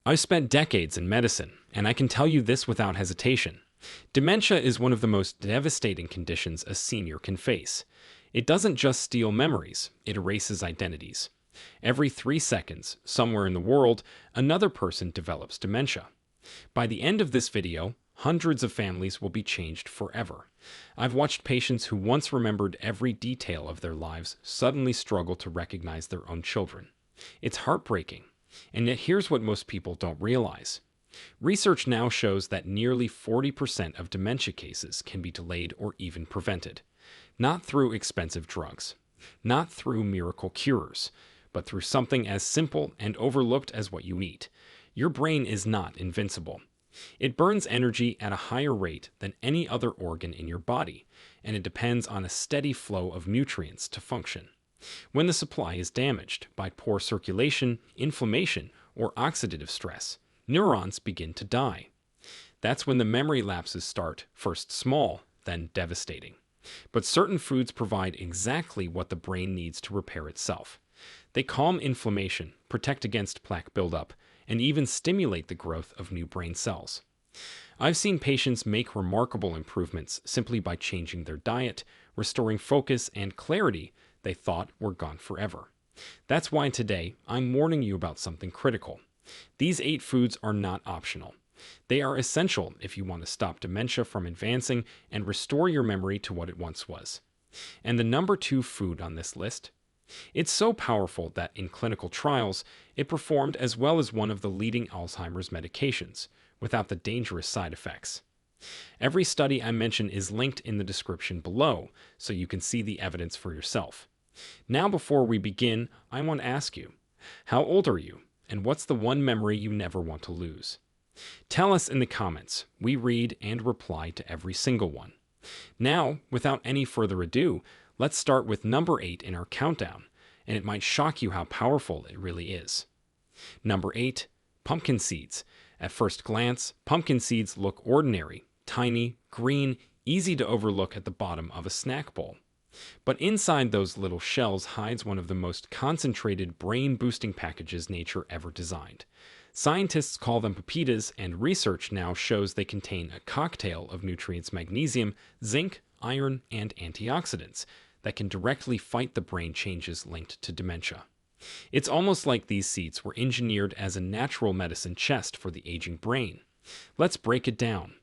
I've spent decades in medicine, and I can tell you this without hesitation. Dementia is one of the most devastating conditions a senior can face. It doesn't just steal memories, it erases identities. Every 3 seconds, somewhere in the world, another person develops dementia. By the end of this video, hundreds of families will be changed forever. I've watched patients who once remembered every detail of their lives suddenly struggle to recognize their own children. It's heartbreaking. And yet here's what most people don't realize. Research now shows that nearly 40% of dementia cases can be delayed or even prevented. Not through expensive drugs, not through miracle cures, but through something as simple and overlooked as what you eat. Your brain is not invincible. It burns energy at a higher rate than any other organ in your body, and it depends on a steady flow of nutrients to function. When the supply is damaged by poor circulation, inflammation, or oxidative stress, neurons begin to die. That's when the memory lapses start, first small, then devastating. But certain foods provide exactly what the brain needs to repair itself. They calm inflammation, protect against plaque buildup, and even stimulate the growth of new brain cells. I've seen patients make remarkable improvements simply by changing their diet, restoring focus and clarity they thought were gone forever. That's why today I'm warning you about something critical. These 8 foods are not optional. They are essential if you want to stop dementia from advancing and restore your memory to what it once was. And the number 2 food on this list? It's so powerful that in clinical trials, it performed as well as one of the leading Alzheimer's medications, without the dangerous side effects. Every study I mention is linked in the description below, so you can see the evidence for yourself. Now before we begin, I want to ask you, how old are you, and what's the one memory you never want to lose? Tell us in the comments. We read and reply to every single one. Now, without any further ado, let's start with number 8 in our countdown, and it might shock you how powerful it really is. Number 8, pumpkin seeds. At first glance, pumpkin seeds look ordinary, tiny, green, easy to overlook at the bottom of a snack bowl. But inside those little shells hides one of the most concentrated brain-boosting packages nature ever designed. Scientists call them pepitas, and research now shows they contain a cocktail of nutrients: magnesium, zinc, iron, and antioxidants that can directly fight the brain changes linked to dementia. It's almost like these seeds were engineered as a natural medicine chest for the aging brain. Let's break it down.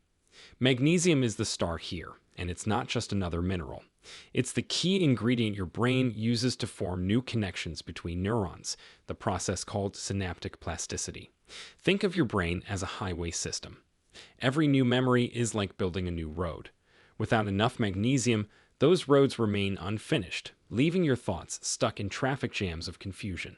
Magnesium is the star here, and it's not just another mineral. It's the key ingredient your brain uses to form new connections between neurons, the process called synaptic plasticity. Think of your brain as a highway system. Every new memory is like building a new road. Without enough magnesium, those roads remain unfinished, leaving your thoughts stuck in traffic jams of confusion.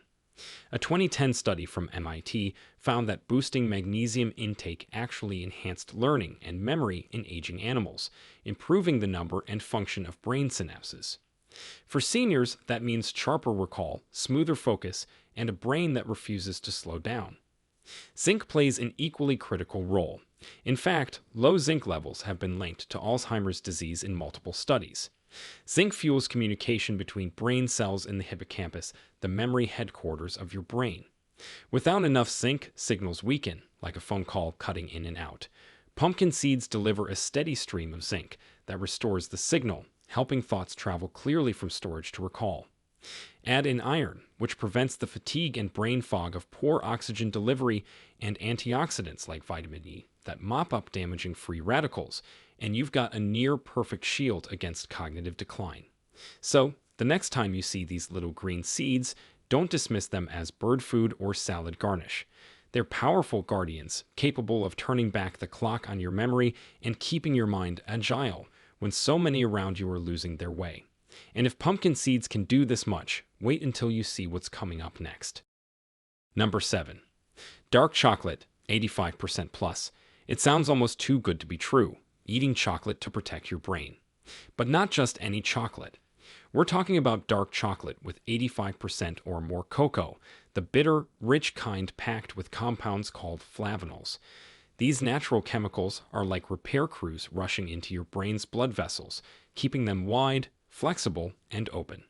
A 2010 study from MIT found that boosting magnesium intake actually enhanced learning and memory in aging animals, improving the number and function of brain synapses. For seniors, that means sharper recall, smoother focus, and a brain that refuses to slow down. Zinc plays an equally critical role. In fact, low zinc levels have been linked to Alzheimer's disease in multiple studies. Zinc fuels communication between brain cells in the hippocampus, the memory headquarters of your brain. Without enough zinc, signals weaken, like a phone call cutting in and out. Pumpkin seeds deliver a steady stream of zinc that restores the signal, helping thoughts travel clearly from storage to recall. Add in iron, which prevents the fatigue and brain fog of poor oxygen delivery, and antioxidants like vitamin E that mop up damaging free radicals, and you've got a near-perfect shield against cognitive decline. So, the next time you see these little green seeds, don't dismiss them as bird food or salad garnish. They're powerful guardians, capable of turning back the clock on your memory and keeping your mind agile when so many around you are losing their way. And if pumpkin seeds can do this much, wait until you see what's coming up next. Number 7. Dark chocolate, 85% plus. It sounds almost too good to be true, eating chocolate to protect your brain. But not just any chocolate. We're talking about dark chocolate with 85% or more cocoa, the bitter, rich kind packed with compounds called flavanols. These natural chemicals are like repair crews rushing into your brain's blood vessels, keeping them wide, flexible, and open.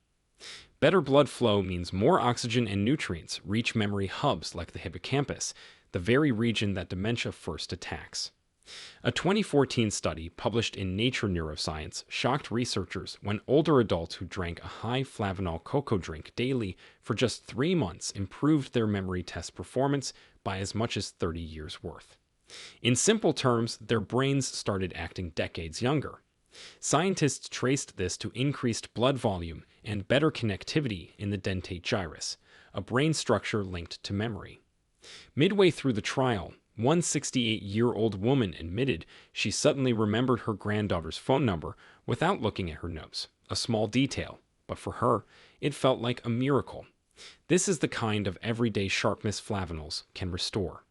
Better blood flow means more oxygen and nutrients reach memory hubs like the hippocampus, the very region that dementia first attacks. A 2014 study published in Nature Neuroscience shocked researchers when older adults who drank a high flavanol cocoa drink daily for just 3 months improved their memory test performance by as much as 30 years' worth. In simple terms, their brains started acting decades younger. Scientists traced this to increased blood volume and better connectivity in the dentate gyrus, a brain structure linked to memory. Midway through the trial, one 68-year-old woman admitted she suddenly remembered her granddaughter's phone number without looking at her notes, a small detail, but for her, it felt like a miracle. This is the kind of everyday sharpness flavanols can restore.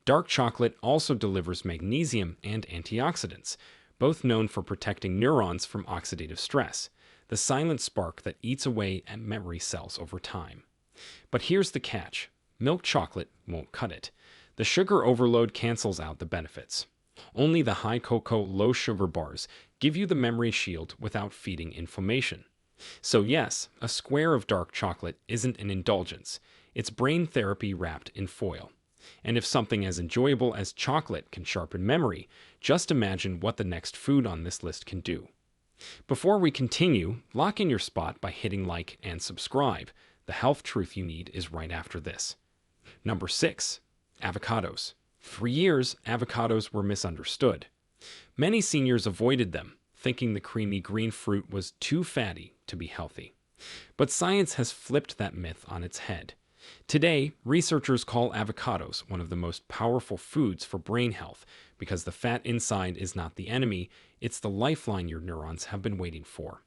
Dark chocolate also delivers magnesium and antioxidants, both known for protecting neurons from oxidative stress, the silent spark that eats away at memory cells over time. But here's the catch. Milk chocolate won't cut it. The sugar overload cancels out the benefits. Only the high cocoa, low sugar bars give you the memory shield without feeding inflammation. So yes, a square of dark chocolate isn't an indulgence. It's brain therapy wrapped in foil. And if something as enjoyable as chocolate can sharpen memory, just imagine what the next food on this list can do. Before we continue, lock in your spot by hitting like and subscribe. The health truth you need is right after this. Number 6. Avocados. For years, avocados were misunderstood. Many seniors avoided them, thinking the creamy green fruit was too fatty to be healthy. But science has flipped that myth on its head. Today, researchers call avocados one of the most powerful foods for brain health because the fat inside is not the enemy, it's the lifeline your neurons have been waiting for.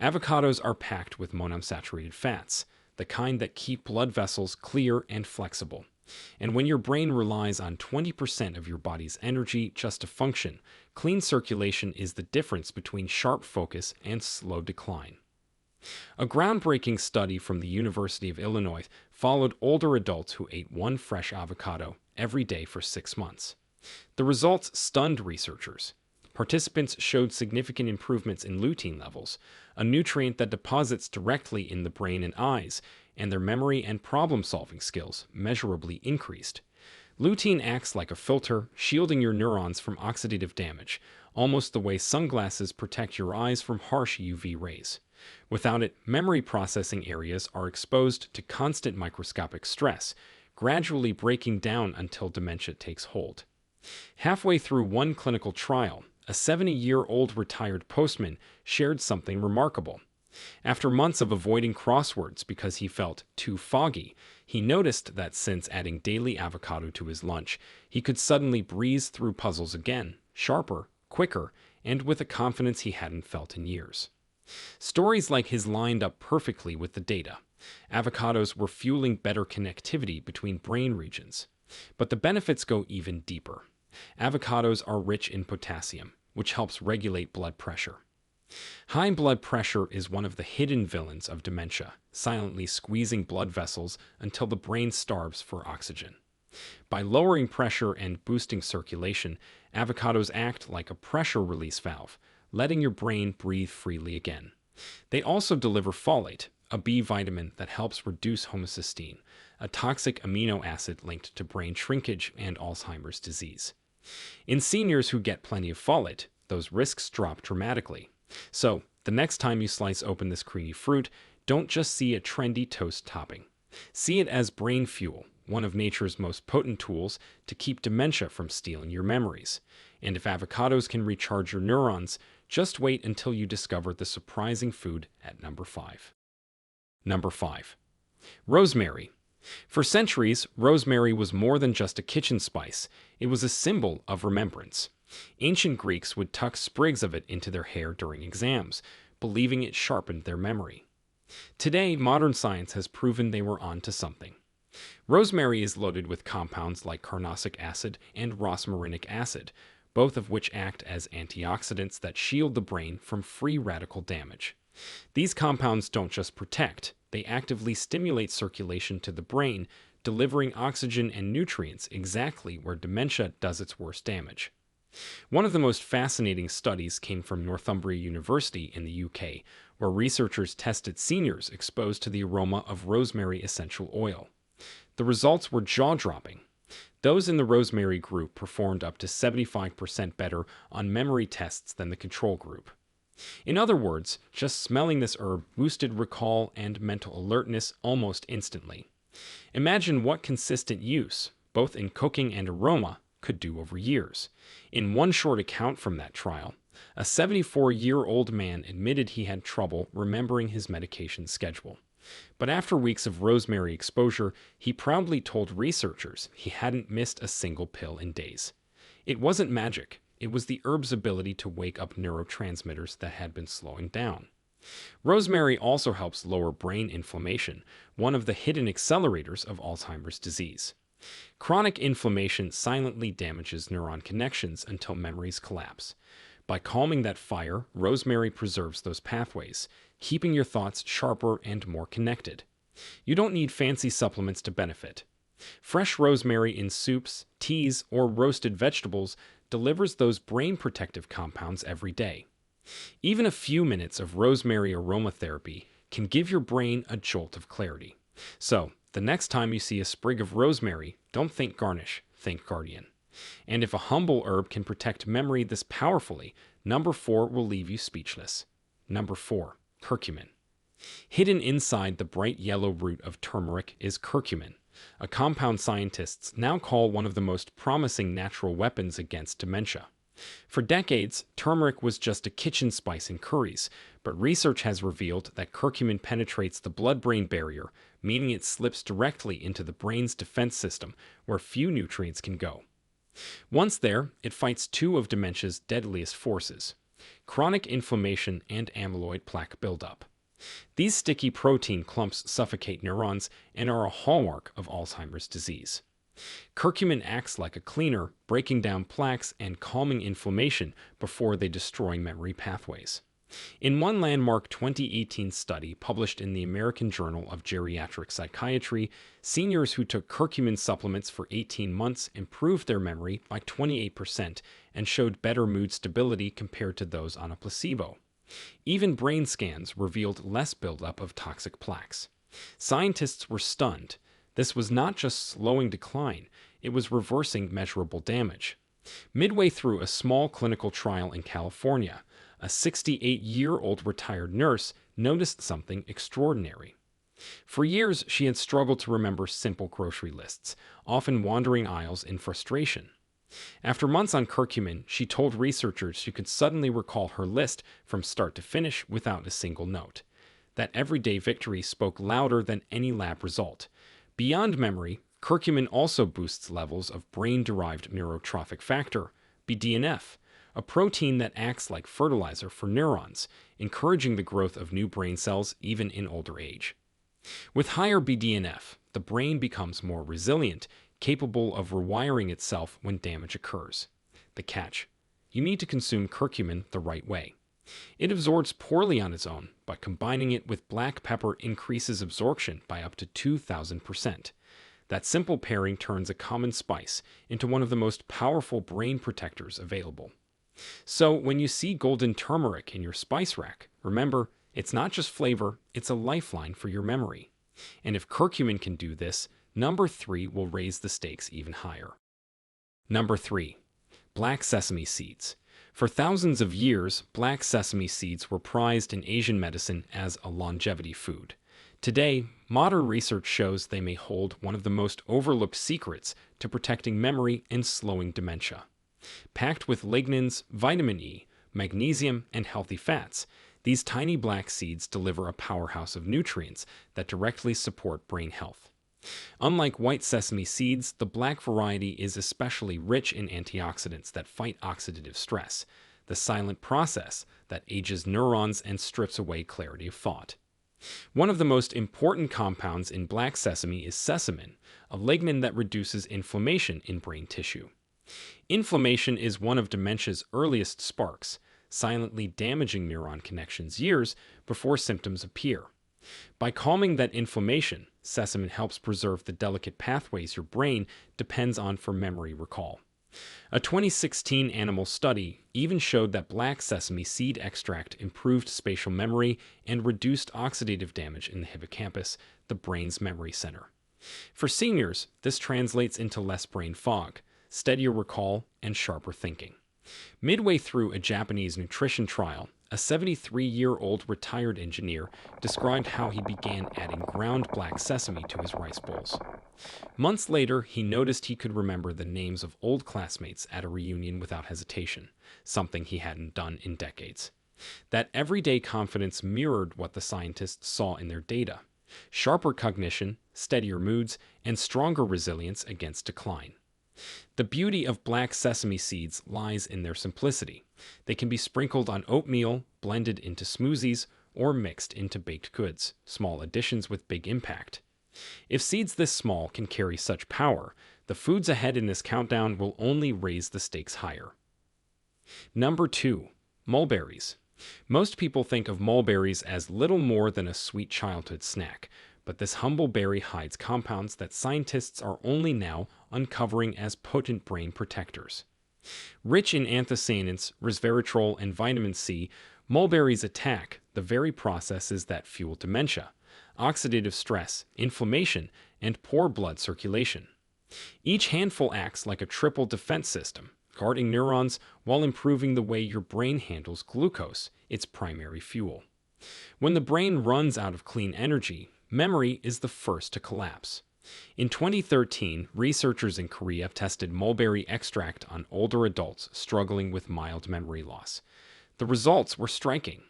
Avocados are packed with monounsaturated fats, the kind that keep blood vessels clear and flexible. And when your brain relies on 20% of your body's energy just to function, clean circulation is the difference between sharp focus and slow decline. A groundbreaking study from the University of Illinois followed older adults who ate one fresh avocado every day for 6 months. The results stunned researchers. Participants showed significant improvements in lutein levels, a nutrient that deposits directly in the brain and eyes, and their memory and problem-solving skills measurably increased. Lutein acts like a filter, shielding your neurons from oxidative damage, almost the way sunglasses protect your eyes from harsh UV rays. Without it, memory processing areas are exposed to constant microscopic stress, gradually breaking down until dementia takes hold. Halfway through one clinical trial, a 70-year-old retired postman shared something remarkable. After months of avoiding crosswords because he felt too foggy, he noticed that since adding daily avocado to his lunch, he could suddenly breeze through puzzles again, sharper, quicker, and with a confidence he hadn't felt in years. Stories like his lined up perfectly with the data. Avocados were fueling better connectivity between brain regions. But the benefits go even deeper. Avocados are rich in potassium, which helps regulate blood pressure. High blood pressure is one of the hidden villains of dementia, silently squeezing blood vessels until the brain starves for oxygen. By lowering pressure and boosting circulation, avocados act like a pressure release valve, letting your brain breathe freely again. They also deliver folate, a B vitamin that helps reduce homocysteine, a toxic amino acid linked to brain shrinkage and Alzheimer's disease. In seniors who get plenty of folate, those risks drop dramatically. So, the next time you slice open this creamy fruit, don't just see a trendy toast topping. See it as brain fuel, one of nature's most potent tools to keep dementia from stealing your memories. And if avocados can recharge your neurons, just wait until you discover the surprising food at number 5. Number 5. Rosemary. For centuries, rosemary was more than just a kitchen spice. It was a symbol of remembrance. Ancient Greeks would tuck sprigs of it into their hair during exams, believing it sharpened their memory. Today, modern science has proven they were onto something. Rosemary is loaded with compounds like carnosic acid and rosmarinic acid, both of which act as antioxidants that shield the brain from free radical damage. These compounds don't just protect, they actively stimulate circulation to the brain, delivering oxygen and nutrients exactly where dementia does its worst damage. One of the most fascinating studies came from Northumbria University in the UK, where researchers tested seniors exposed to the aroma of rosemary essential oil. The results were jaw-dropping. Those in the rosemary group performed up to 75% better on memory tests than the control group. In other words, just smelling this herb boosted recall and mental alertness almost instantly. Imagine what consistent use, both in cooking and aroma, could do over years. In one short account from that trial, a 74-year-old man admitted he had trouble remembering his medication schedule. But after weeks of rosemary exposure, he proudly told researchers he hadn't missed a single pill in days. It wasn't magic. It was the herb's ability to wake up neurotransmitters that had been slowing down. Rosemary also helps lower brain inflammation, one of the hidden accelerators of Alzheimer's disease. Chronic inflammation silently damages neuron connections until memories collapse. By calming that fire, rosemary preserves those pathways, keeping your thoughts sharper and more connected. You don't need fancy supplements to benefit. Fresh rosemary in soups, teas, or roasted vegetables delivers those brain protective compounds every day. Even a few minutes of rosemary aromatherapy can give your brain a jolt of clarity. So, the next time you see a sprig of rosemary, don't think garnish, think guardian. And if a humble herb can protect memory this powerfully, number 4 will leave you speechless. Number 4, curcumin. Hidden inside the bright yellow root of turmeric is curcumin, a compound scientists now call one of the most promising natural weapons against dementia. For decades, turmeric was just a kitchen spice in curries, but research has revealed that curcumin penetrates the blood-brain barrier, meaning it slips directly into the brain's defense system, where few nutrients can go. Once there, it fights two of dementia's deadliest forces: chronic inflammation and amyloid plaque buildup. These sticky protein clumps suffocate neurons and are a hallmark of Alzheimer's disease. Curcumin acts like a cleaner, breaking down plaques and calming inflammation before they destroy memory pathways. In one landmark 2018 study published in the American Journal of Geriatric Psychiatry, seniors who took curcumin supplements for 18 months improved their memory by 28% and showed better mood stability compared to those on a placebo. Even brain scans revealed less buildup of toxic plaques. Scientists were stunned. This was not just slowing decline, it was reversing measurable damage. Midway through a small clinical trial in California, a 68-year-old retired nurse noticed something extraordinary. For years, she had struggled to remember simple grocery lists, often wandering aisles in frustration. After months on curcumin, she told researchers she could suddenly recall her list from start to finish without a single note. That everyday victory spoke louder than any lab result. Beyond memory, curcumin also boosts levels of brain-derived neurotrophic factor, BDNF, a protein that acts like fertilizer for neurons, encouraging the growth of new brain cells even in older age. With higher BDNF, the brain becomes more resilient, capable of rewiring itself when damage occurs. The catch: you need to consume curcumin the right way. It absorbs poorly on its own, but combining it with black pepper increases absorption by up to 2,000%. That simple pairing turns a common spice into one of the most powerful brain protectors available. So when you see golden turmeric in your spice rack, remember, it's not just flavor, it's a lifeline for your memory. And if curcumin can do this, number 3 will raise the stakes even higher. Number 3. Black sesame seeds. For thousands of years, black sesame seeds were prized in Asian medicine as a longevity food. Today, modern research shows they may hold one of the most overlooked secrets to protecting memory and slowing dementia. Packed with lignans, vitamin E, magnesium, and healthy fats, these tiny black seeds deliver a powerhouse of nutrients that directly support brain health. Unlike white sesame seeds, the black variety is especially rich in antioxidants that fight oxidative stress, the silent process that ages neurons and strips away clarity of thought. One of the most important compounds in black sesame is sesamin, a lignin that reduces inflammation in brain tissue. Inflammation is one of dementia's earliest sparks, silently damaging neuron connections years before symptoms appear. By calming that inflammation, sesamin helps preserve the delicate pathways your brain depends on for memory recall. A 2016 animal study even showed that black sesame seed extract improved spatial memory and reduced oxidative damage in the hippocampus, the brain's memory center. For seniors, this translates into less brain fog, steadier recall, and sharper thinking. Midway through a Japanese nutrition trial, a 73-year-old retired engineer described how he began adding ground black sesame to his rice bowls. Months later, he noticed he could remember the names of old classmates at a reunion without hesitation, something he hadn't done in decades. That everyday confidence mirrored what the scientists saw in their data: sharper cognition, steadier moods, and stronger resilience against decline. The beauty of black sesame seeds lies in their simplicity. They can be sprinkled on oatmeal, blended into smoothies, or mixed into baked goods, small additions with big impact. If seeds this small can carry such power, the foods ahead in this countdown will only raise the stakes higher. Number 2. Mulberries. Most people think of mulberries as little more than a sweet childhood snack, but this humble berry hides compounds that scientists are only now uncovering as potent brain protectors. Rich in anthocyanins, resveratrol, and vitamin C, mulberries attack the very processes that fuel dementia, oxidative stress, inflammation, and poor blood circulation. Each handful acts like a triple defense system, guarding neurons while improving the way your brain handles glucose, its primary fuel. When the brain runs out of clean energy, memory is the first to collapse. In 2013, researchers in Korea tested mulberry extract on older adults struggling with mild memory loss. The results were striking.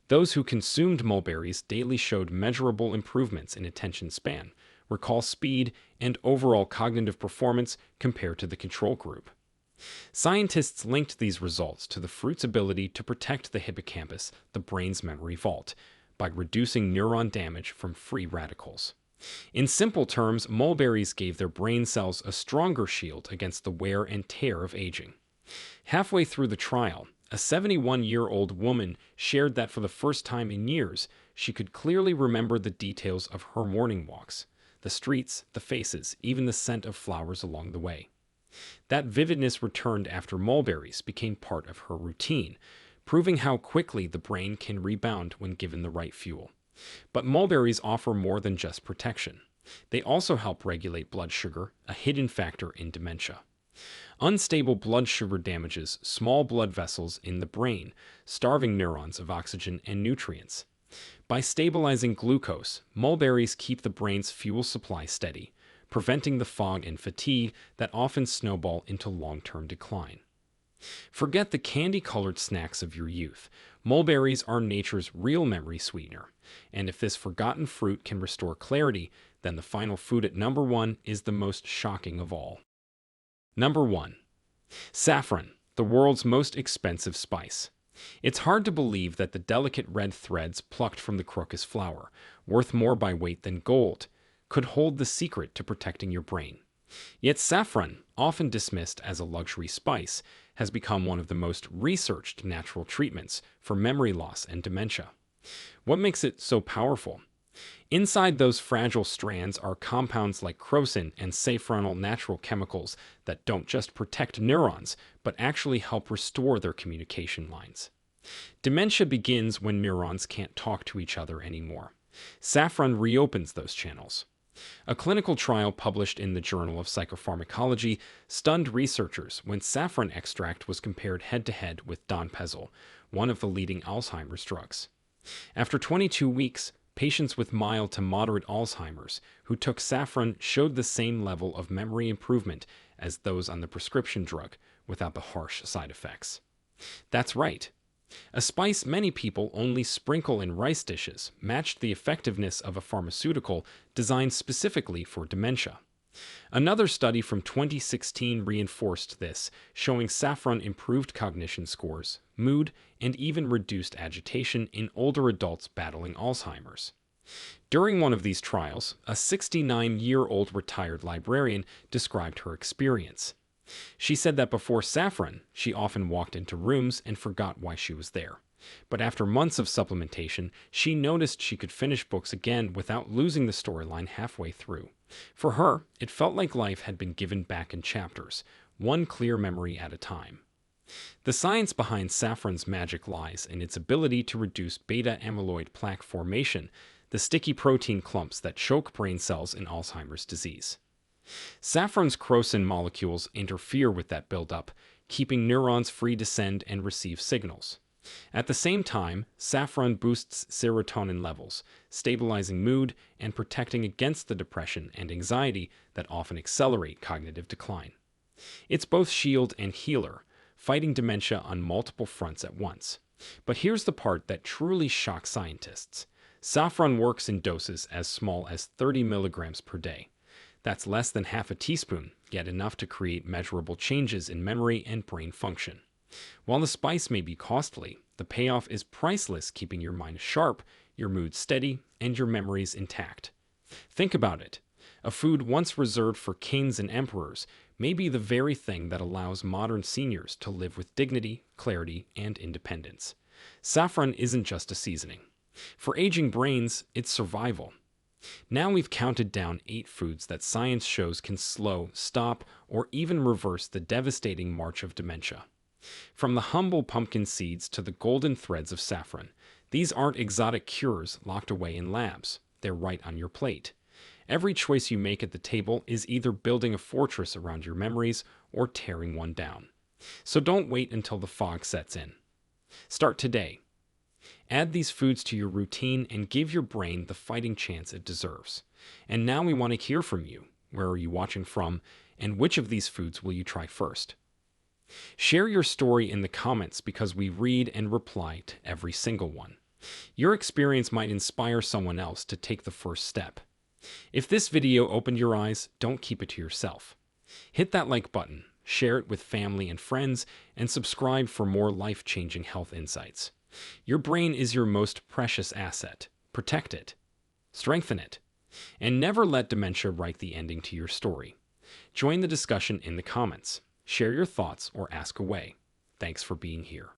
Those who consumed mulberries daily showed measurable improvements in attention span, recall speed, and overall cognitive performance compared to the control group. Scientists linked these results to the fruit's ability to protect the hippocampus, the brain's memory vault, by reducing neuron damage from free radicals. In simple terms, mulberries gave their brain cells a stronger shield against the wear and tear of aging. Halfway through the trial, a 71-year-old woman shared that for the first time in years, she could clearly remember the details of her morning walks: the streets, the faces, even the scent of flowers along the way. That vividness returned after mulberries became part of her routine, proving how quickly the brain can rebound when given the right fuel. But mulberries offer more than just protection. They also help regulate blood sugar, a hidden factor in dementia. Unstable blood sugar damages small blood vessels in the brain, starving neurons of oxygen and nutrients. By stabilizing glucose, mulberries keep the brain's fuel supply steady, preventing the fog and fatigue that often snowball into long-term decline. Forget the candy-colored snacks of your youth. Mulberries are nature's real memory sweetener, and if this forgotten fruit can restore clarity, then the final food at number 1 is the most shocking of all. Number 1. Saffron, the world's most expensive spice. It's hard to believe that the delicate red threads plucked from the crocus flower, worth more by weight than gold, could hold the secret to protecting your brain. Yet saffron, often dismissed as a luxury spice, has become one of the most researched natural treatments for memory loss and dementia. What makes it so powerful? Inside those fragile strands are compounds like crocin and safranal, natural chemicals that don't just protect neurons, but actually help restore their communication lines. Dementia begins when neurons can't talk to each other anymore. Saffron reopens those channels. A clinical trial published in the Journal of Psychopharmacology stunned researchers when saffron extract was compared head-to-head with donepezil, one of the leading Alzheimer's drugs. After 22 weeks, patients with mild to moderate Alzheimer's who took saffron showed the same level of memory improvement as those on the prescription drug, without the harsh side effects. That's right. A spice many people only sprinkle in rice dishes matched the effectiveness of a pharmaceutical designed specifically for dementia. Another study from 2016 reinforced this, showing saffron improved cognition scores, mood, and even reduced agitation in older adults battling Alzheimer's. During one of these trials, a 69-year-old retired librarian described her experience. She said that before saffron, she often walked into rooms and forgot why she was there. But after months of supplementation, she noticed she could finish books again without losing the storyline halfway through. For her, it felt like life had been given back in chapters, one clear memory at a time. The science behind saffron's magic lies in its ability to reduce beta amyloid plaque formation, the sticky protein clumps that choke brain cells in Alzheimer's disease. Saffron's crocin molecules interfere with that buildup, keeping neurons free to send and receive signals. At the same time, saffron boosts serotonin levels, stabilizing mood and protecting against the depression and anxiety that often accelerate cognitive decline. It's both shield and healer, fighting dementia on multiple fronts at once. But here's the part that truly shocks scientists. Saffron works in doses as small as 30 milligrams per day. That's less than half a teaspoon, yet enough to create measurable changes in memory and brain function. While the spice may be costly, the payoff is priceless, keeping your mind sharp, your mood steady, and your memories intact. Think about it. A food once reserved for kings and emperors may be the very thing that allows modern seniors to live with dignity, clarity, and independence. Saffron isn't just a seasoning. For aging brains, it's survival. Now we've counted down 8 foods that science shows can slow, stop, or even reverse the devastating march of dementia. From the humble pumpkin seeds to the golden threads of saffron, these aren't exotic cures locked away in labs. They're right on your plate. Every choice you make at the table is either building a fortress around your memories or tearing one down. So don't wait until the fog sets in. Start today. Add these foods to your routine and give your brain the fighting chance it deserves. And now we want to hear from you. Where are you watching from? And which of these foods will you try first? Share your story in the comments because we read and reply to every single one. Your experience might inspire someone else to take the first step. If this video opened your eyes, don't keep it to yourself. Hit that like button, share it with family and friends, and subscribe for more life-changing health insights. Your brain is your most precious asset. Protect it, strengthen it, and never let dementia write the ending to your story. Join the discussion in the comments. Share your thoughts or ask away. Thanks for being here.